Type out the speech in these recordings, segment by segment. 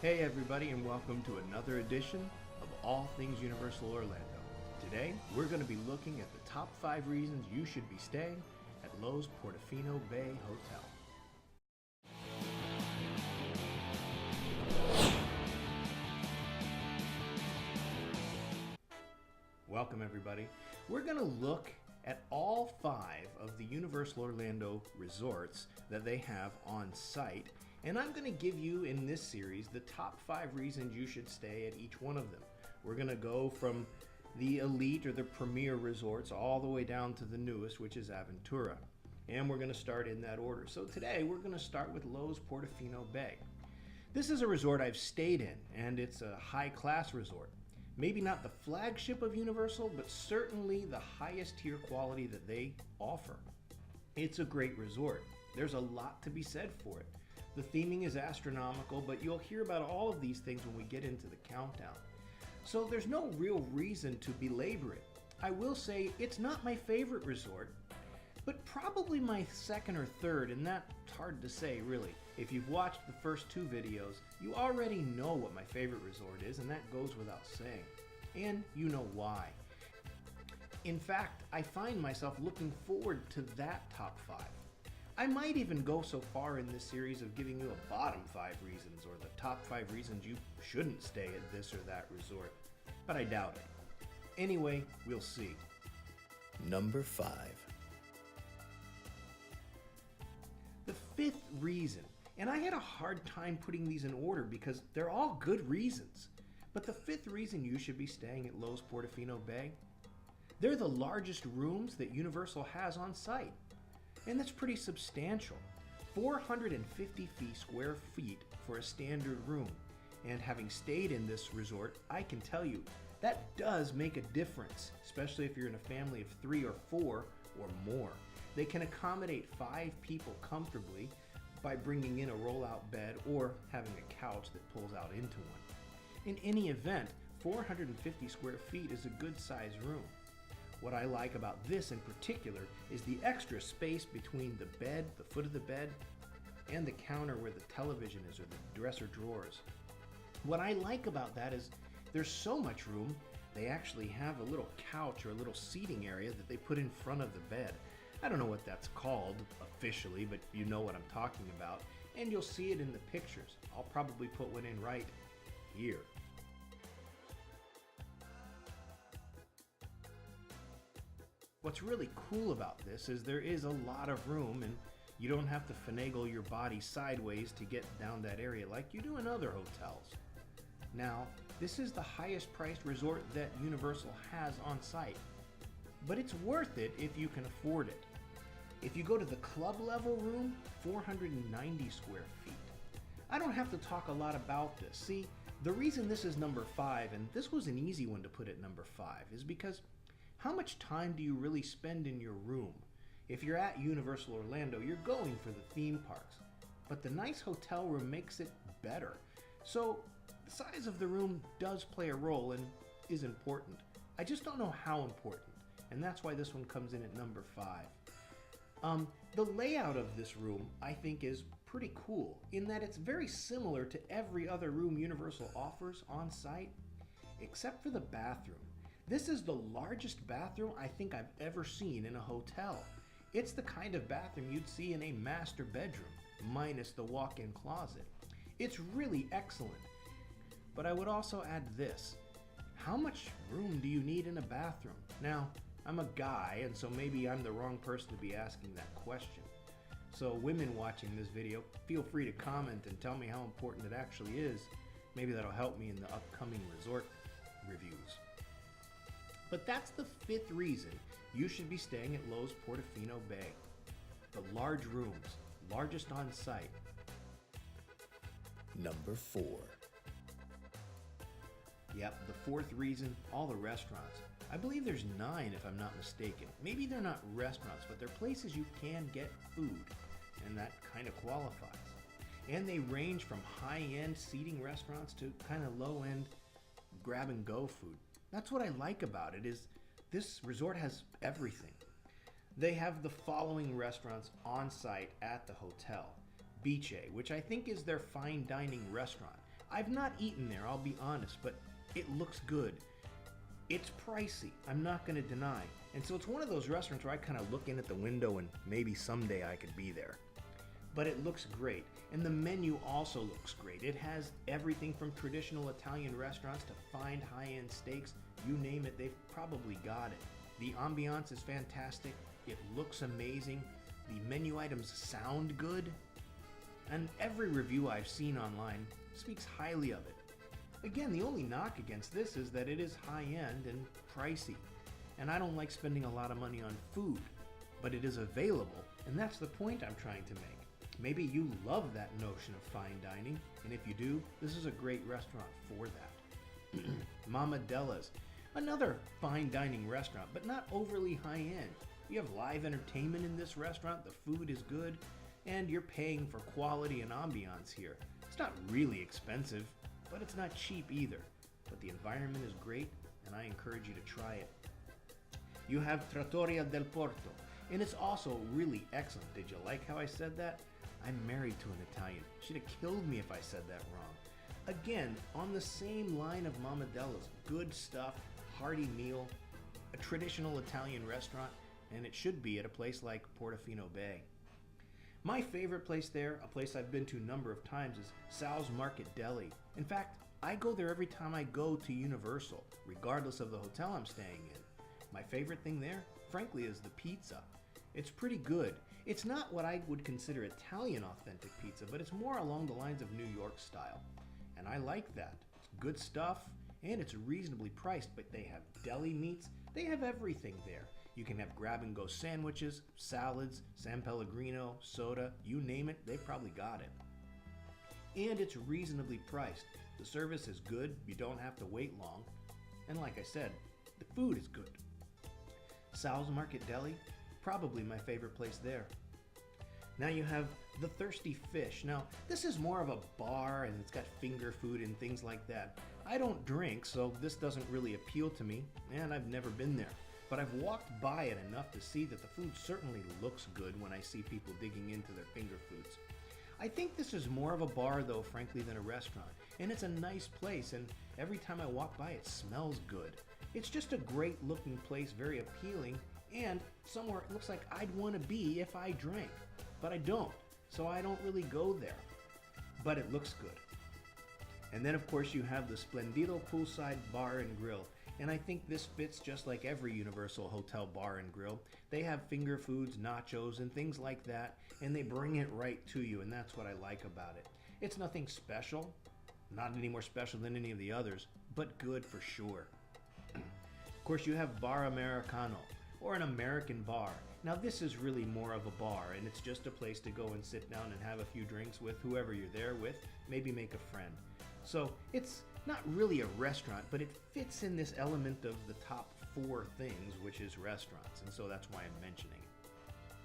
Hey everybody, and welcome to another edition of All Things Universal Orlando. Today, we're going to be looking at the top 5 reasons you should be staying at Loews Portofino Bay Hotel. Welcome everybody. We're going to look at all 5 of the Universal Orlando resorts that they have on site, and I'm going to give you in this series the top 5 reasons you should stay at each one of them. We're going to go from the elite or the premier resorts all the way down to the newest, which is Aventura, and we're going to start in that order. So today we're going to start with Loews Portofino Bay. This is a resort I've stayed in, and it's a high-class resort. Maybe not the flagship of Universal, but certainly the highest tier quality that they offer. It's a great resort. There's a lot to be said for it. The theming is astronomical, but you'll hear about all of these things when we get into the countdown. So there's no real reason to belabor it. I will say it's not my favorite resort, but probably my second or third, and that's hard to say really. If you've watched the first 2 videos, you already know what my favorite resort is, and that goes without saying. And you know why. In fact, I find myself looking forward to that top 5. I might even go so far in this series of giving you a bottom 5 reasons, or the top 5 reasons you shouldn't stay at this or that resort, but I doubt it. Anyway, we'll see. Number 5. The 5th reason, and I had a hard time putting these in order because they're all good reasons, but the 5th reason you should be staying at Loews Portofino Bay, they're the largest rooms that Universal has on site, and that's pretty substantial. 450 square feet for a standard room, and having stayed in this resort, I can tell you that does make a difference, especially if you're in a family of 3 or 4 or more. They can accommodate 5 people comfortably by bringing in a roll-out bed or having a couch that pulls out into one. In any event, 450 square feet is a good size room. What I like about this in particular is the extra space between the bed, the foot of the bed, and the counter where the television is, or the dresser drawers. What I like about that is there's so much room, they actually have a little couch or a little seating area that they put in front of the bed. I don't know what that's called officially, but you know what I'm talking about, and you'll see it in the pictures. I'll probably put one in right here. What's really cool about this is there is a lot of room, and you don't have to finagle your body sideways to get down that area like you do in other hotels. Now, this is the highest priced resort that Universal has on site, but it's worth it if you can afford it. If you go to the club level room, 490 square feet. I don't have to talk a lot about this. See, the reason this is number 5, and this was an easy one to put at number 5, is because how much time do you really spend in your room? If you're at Universal Orlando, you're going for the theme parks, but the nice hotel room makes it better. So the size of the room does play a role and is important. I just don't know how important, and that's why this one comes in at number 5. The layout of this room, I think, is pretty cool in that it's very similar to every other room Universal offers on site, except for the bathroom. This is the largest bathroom I think I've ever seen in a hotel. It's the kind of bathroom you'd see in a master bedroom, minus the walk-in closet. It's really excellent. But I would also add this. How much room do you need in a bathroom? Now, I'm a guy, and so maybe I'm the wrong person to be asking that question. So women watching this video, feel free to comment and tell me how important it actually is. Maybe that'll help me in the upcoming resort reviews. But that's the 5th reason you should be staying at Loews Portofino Bay. The large rooms, largest on site. Number 4. Yep, the 4th reason, all the restaurants. I believe there's 9 if I'm not mistaken. Maybe they're not restaurants, but they're places you can get food, and that kind of qualifies. And they range from high-end seating restaurants to kind of low-end grab-and-go food. That's what I like about it, is this resort has everything. They have the following restaurants on site at the hotel. Bice, which I think is their fine dining restaurant. I've not eaten there, I'll be honest, but it looks good. It's pricey, I'm not going to deny. And so it's one of those restaurants where I kind of look in at the window and maybe someday I could be there. But it looks great, and the menu also looks great. It has everything from traditional Italian restaurants to fine high-end steaks. You name it, they've probably got it. The ambiance is fantastic, it looks amazing, the menu items sound good, and every review I've seen online speaks highly of it. Again, the only knock against this is that it is high-end and pricey, and I don't like spending a lot of money on food, but it is available, and that's the point I'm trying to make. Maybe you love that notion of fine dining, and if you do, this is a great restaurant for that. Mama Della's, another fine dining restaurant, but not overly high-end. You have live entertainment in this restaurant, the food is good, and you're paying for quality and ambiance here. It's not really expensive, but it's not cheap either. But the environment is great, and I encourage you to try it. You have Trattoria del Porto, and it's also really excellent. Did you like how I said that? I'm married to an Italian. She'd have killed me if I said that wrong. Again, on the same line of Mama Della's, good stuff, hearty meal, a traditional Italian restaurant, and it should be at a place like Portofino Bay. My favorite place there, a place I've been to a number of times, is Sal's Market Deli. In fact, I go there every time I go to Universal, regardless of the hotel I'm staying in. My favorite thing there, frankly, is the pizza. It's pretty good. It's not what I would consider Italian authentic pizza, but it's more along the lines of New York style. And I like that. It's good stuff, and it's reasonably priced, but they have deli meats. They have everything there. You can have grab-and-go sandwiches, salads, San Pellegrino, soda, you name it, they've probably got it. And it's reasonably priced. The service is good, you don't have to wait long. And like I said, the food is good. Sal's Market Deli, probably my favorite place there. Now you have the Thirsty Fish. Now, this is more of a bar and it's got finger food and things like that. I don't drink, so this doesn't really appeal to me, and I've never been there. But I've walked by it enough to see that the food certainly looks good when I see people digging into their finger foods. I think this is more of a bar, though, frankly, than a restaurant. And it's a nice place, and every time I walk by, it smells good. It's just a great-looking place, very appealing, and somewhere it looks like I'd want to be if I drank. But I don't, so I don't really go there. But it looks good. And then, of course, you have the Splendido poolside bar and grill. And I think this fits just like every Universal Hotel bar and grill. They have finger foods, nachos, and things like that, and they bring it right to you, and that's what I like about it. It's nothing special, not any more special than any of the others, but good for sure. Of course, you have Bar Americano, or an American bar. Now, this is really more of a bar, and it's just a place to go and sit down and have a few drinks with whoever you're there with, maybe make a friend. So it's not really a restaurant, but it fits in this element of the top 4 things, which is restaurants, and so that's why I'm mentioning it.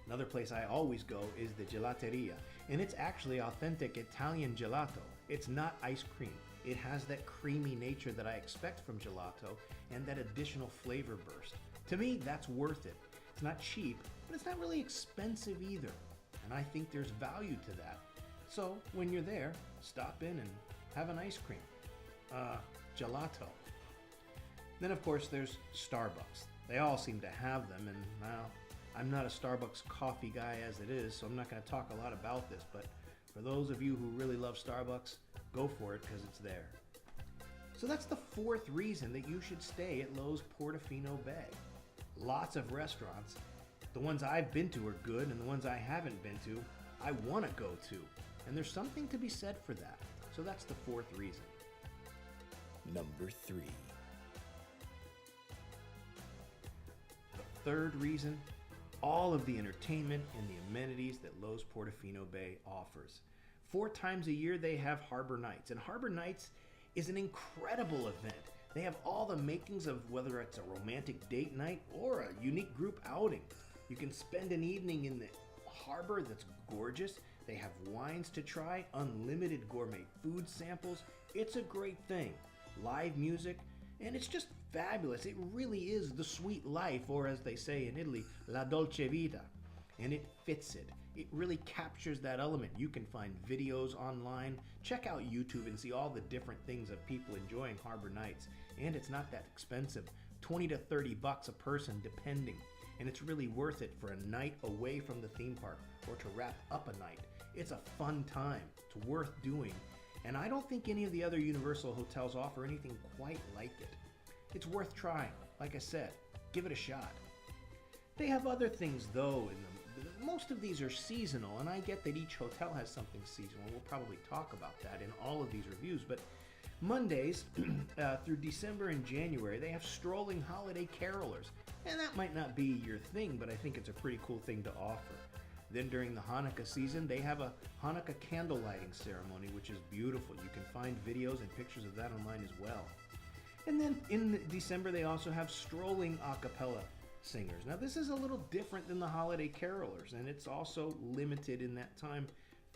Another place I always go is the Gelateria, and it's actually authentic Italian gelato. It's not ice cream. It has that creamy nature that I expect from gelato and that additional flavor burst. To me, that's worth it. It's not cheap, but it's not really expensive either, and I think there's value to that. So when you're there, stop in and have an ice cream. Gelato. Then of course there's Starbucks. They all seem to have them, and well, I'm not a Starbucks coffee guy as it is, so I'm not going to talk a lot about this, but for those of you who really love Starbucks, go for it because it's there. So that's the 4th reason that you should stay at Loews Portofino Bay. Lots of restaurants. The ones I've been to are good, and the ones I haven't been to, I want to go to. And there's something to be said for that. So that's the 4th reason. Number 3. The 3rd reason, all of the entertainment and the amenities that Loews Portofino Bay offers. 4 times a year they have Harbor Nights, and Harbor Nights is an incredible event. They have all the makings of whether it's a romantic date night or a unique group outing. You can spend an evening in the harbor that's gorgeous. They have wines to try, unlimited gourmet food samples. It's a great thing. Live music, and it's just fabulous. It really is the sweet life, or as they say in Italy, la dolce vita. and it fits it. It really captures that element. You can find videos online. Check out YouTube and see all the different things of people enjoying harbor nights. And it's not that expensive, 20 to 30 bucks a person depending. And it's really worth it for a night away from the theme park or to wrap up a night. It's a fun time. It's worth doing. And I don't think any of the other Universal hotels offer anything quite like it. It's worth trying. Like I said, give it a shot. They have other things though in them. Most of these are seasonal, and I get that each hotel has something seasonal. We'll probably talk about that in all of these reviews, but Mondays through December and January, they have strolling holiday carolers. And that might not be your thing, but I think it's a pretty cool thing to offer. Then during the Hanukkah season, they have a Hanukkah candle lighting ceremony, which is beautiful. You can find videos and pictures of that online as well. And then in December, they also have strolling a cappella singers. Now this is a little different than the holiday carolers, and it's also limited in that time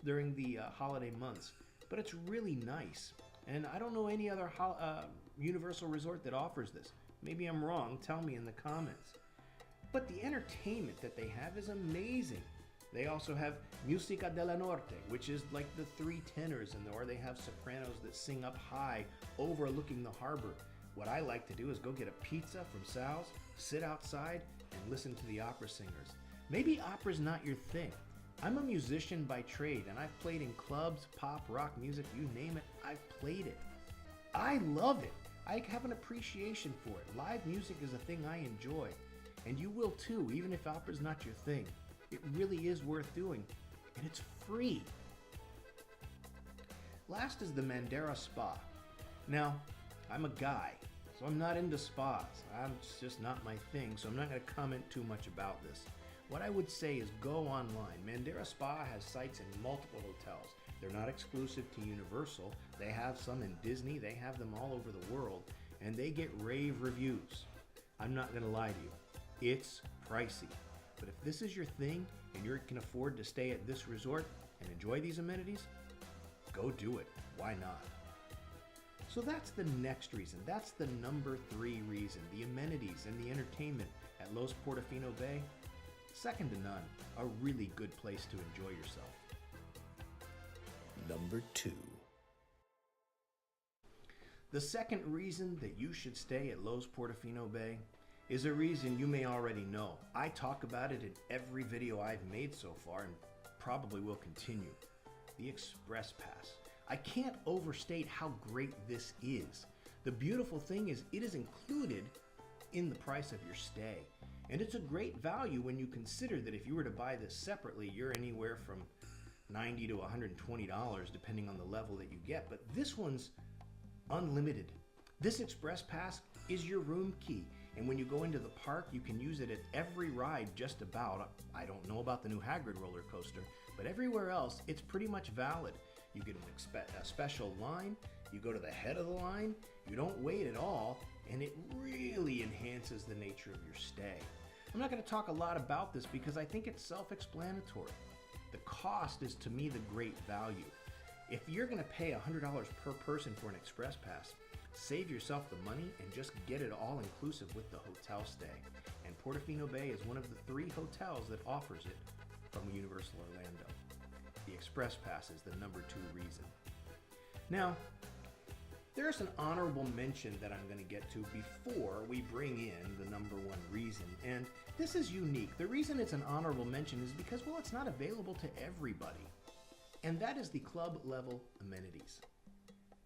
during the holiday months, but it's really nice. And I don't know any other Universal resort that offers this. Maybe I'm wrong, tell me in the comments. But the entertainment that they have is amazing. They also have Musica della Norte, which is like the three tenors in there, or they have sopranos that sing up high overlooking the harbor. What I like to do is go get a pizza from Sal's, sit outside, and listen to the opera singers. Maybe opera's not your thing. I'm a musician by trade, and I've played in clubs, pop, rock music, you name it, I've played it. I love it. I have an appreciation for it. Live music is a thing I enjoy, and you will too, even if opera's not your thing. It really is worth doing, and it's free. Last is the Mandera Spa. Now, I'm a guy, so I'm not into spas. It's just not my thing, so I'm not going to comment too much about this. What I would say is go online. Mandera Spa has sites in multiple hotels. They're not exclusive to Universal. They have some in Disney. They have them all over the world, and they get rave reviews. I'm not going to lie to you. It's pricey. But if this is your thing and you can afford to stay at this resort and enjoy these amenities, go do it. Why not? So that's the next reason. That's the number 3 reason. The amenities and the entertainment at Loews Portofino Bay, second to none. A really good place to enjoy yourself. Number 2. The second reason that you should stay at Loews Portofino Bay is a reason you may already know. I talk about it in every video I've made so far and probably will continue. The Express Pass. I can't overstate how great this is. The beautiful thing is it is included in the price of your stay. And it's a great value when you consider that if you were to buy this separately, you're anywhere from $90 to $120 depending on the level that you get. But this one's unlimited. This Express Pass is your room key. And when you go into the park, you can use it at every ride just about. I don't know about the new Hagrid roller coaster, but everywhere else, it's pretty much valid. You get a special line, you go to the head of the line, you don't wait at all, and it really enhances the nature of your stay. I'm not going to talk a lot about this because I think it's self-explanatory. The cost is, to me, the great value. If you're going to pay $100 per person for an Express Pass, save yourself the money and just get it all inclusive with the hotel stay. And Portofino Bay is one of the 3 hotels that offers it from Universal Orlando. The Express Pass is the number 2 reason. Now, there's an honorable mention that I'm going to get to before we bring in the number 1 reason. And this is unique. The reason it's an honorable mention is because, well, it's not available to everybody. And that is the club level amenities.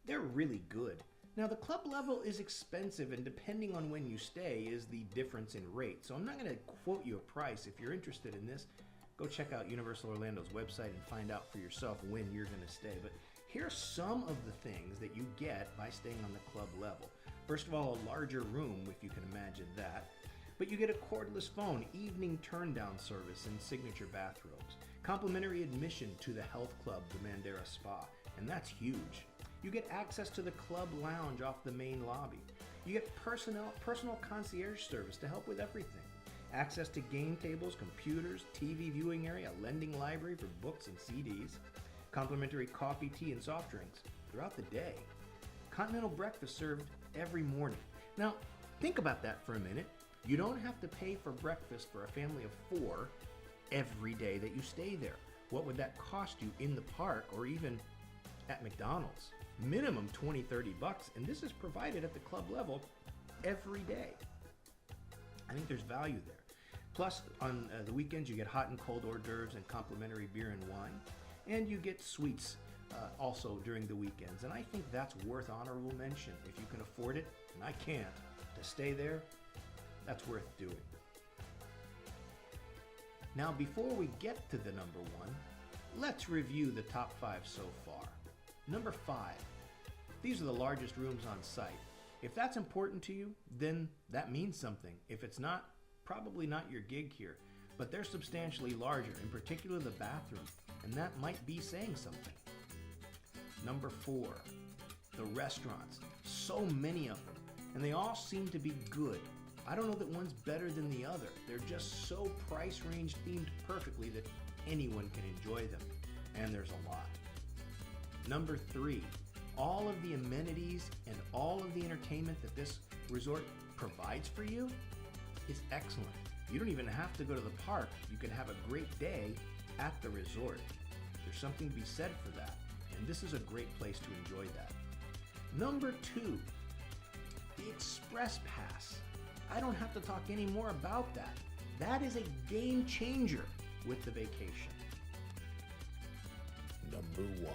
They're really good. Now, the club level is expensive, and depending on when you stay is the difference in rate. So I'm not going to quote you a price. If you're interested in this, go check out Universal Orlando's website and find out for yourself when you're going to stay. But here's some of the things that you get by staying on the club level. First of all, a larger room, if you can imagine that. But you get a cordless phone, evening turn-down service, and signature bathrobes. Complimentary admission to the health club, the Mandera Spa, and that's huge. You get access to the club lounge off the main lobby. You get personal concierge service to help with everything. Access to game tables, computers, TV viewing area, lending library for books and CDs. Complimentary coffee, tea, and soft drinks throughout the day. Continental breakfast served every morning. Now, think about that for a minute. You don't have to pay for breakfast for a family of 4, every day that you stay there. What would that cost you in the park or even at McDonald's? Minimum 20, 30 bucks, and this is provided at the club level every day. I think there's value there. Plus, on the weekends, you get hot and cold hors d'oeuvres and complimentary beer and wine, and you get sweets also during the weekends. And I think that's worth honorable mention. If you can afford it, and I can't, to stay there, that's worth doing. Now, before we get to the number one, let's review the top 5 so far. Number 5, these are the largest rooms on site. If that's important to you, then that means something. If it's not, probably not your gig here. But they're substantially larger, in particular the bathroom, and that might be saying something. Number 4, the restaurants. So many of them, and they all seem to be good. I don't know that one's better than the other. They're just so price range themed perfectly that anyone can enjoy them, and there's a lot. Number 3, all of the amenities and all of the entertainment that this resort provides for you is excellent. You don't even have to go to the park. You can have a great day at the resort. There's something to be said for that, and this is a great place to enjoy that. Number 2, the Express Pass. I don't have to talk any more about that. That is a game changer with the vacation. Number 1.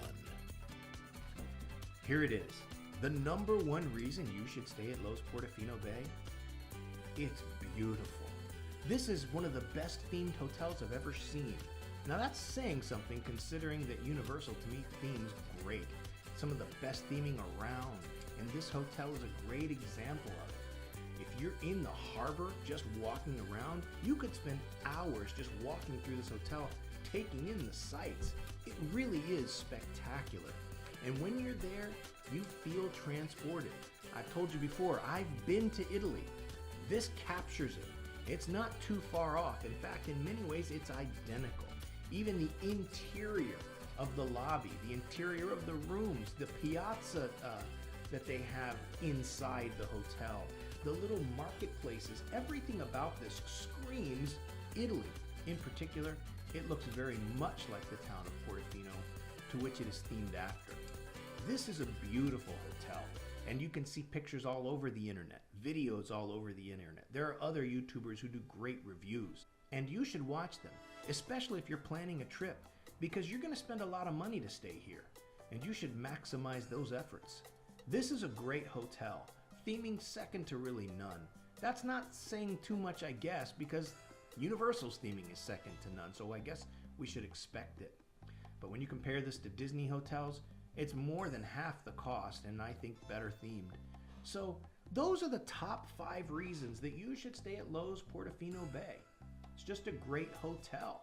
Here it is. The number 1 reason you should stay at Loews Portofino Bay. It's beautiful. This is one of the best themed hotels I've ever seen. Now that's saying something, considering that Universal to me themes great. Some of the best theming around, and this hotel is a great example of it. If you're in the harbor just walking around, you could spend hours just walking through this hotel, taking in the sights. It really is spectacular. And when you're there, you feel transported. I've told you before, I've been to Italy. This captures it. It's not too far off. In fact, in many ways, it's identical. Even the interior of the lobby, the interior of the rooms, the piazza that they have inside the hotel, the little marketplaces, everything about this screams Italy. In particular, it looks very much like the town of Portofino, to which it is themed after. This is a beautiful hotel, and you can see pictures all over the internet, videos all over the internet. There are other YouTubers who do great reviews, and you should watch them, especially if you're planning a trip, because you're going to spend a lot of money to stay here, and you should maximize those efforts. This is a great hotel, theming second to really none. That's not saying too much, I guess, because Universal's theming is second to none, so I guess we should expect it. But when you compare this to Disney hotels, it's more than half the cost, and I think better themed. So those are the top 5 reasons that you should stay at Loews Portofino Bay. It's just a great hotel.